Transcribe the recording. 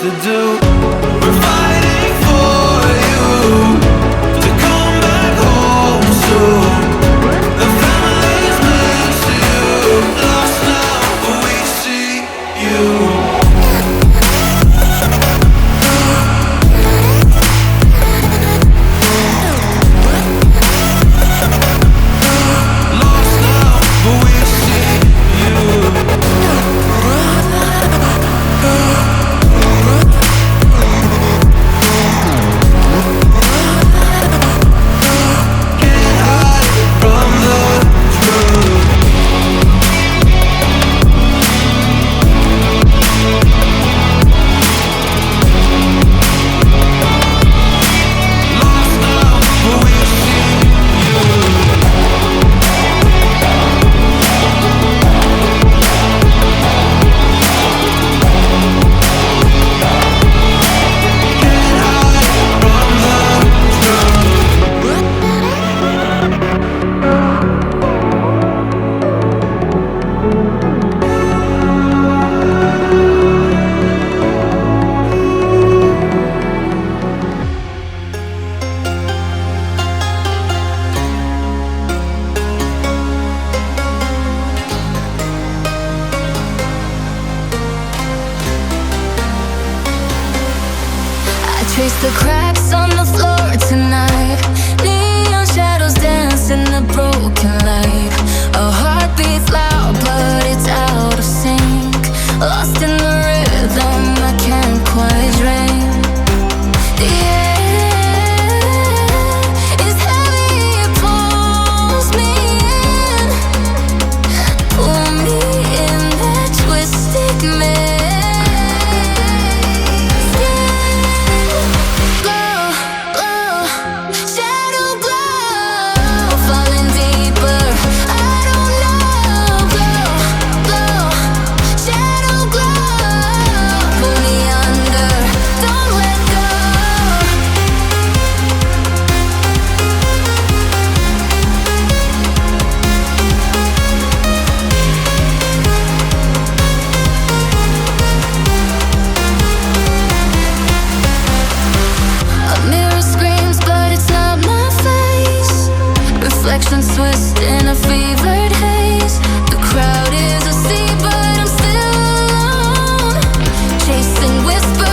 to do. We're fighting for you to come back home soon. The family's miss you, lost now, but we see you. Trace the cracks on the floor tonight. Neon shadows dance in the broken light. Our heart beats loud, but it's out of sync. Lost in the rhythm, I can't quite dream. The air is heavy, it pulls me in. Pull me in that twisted mist. Reflections twist in a fevered haze. The crowd is asleep, but I'm still alone, chasing whispers.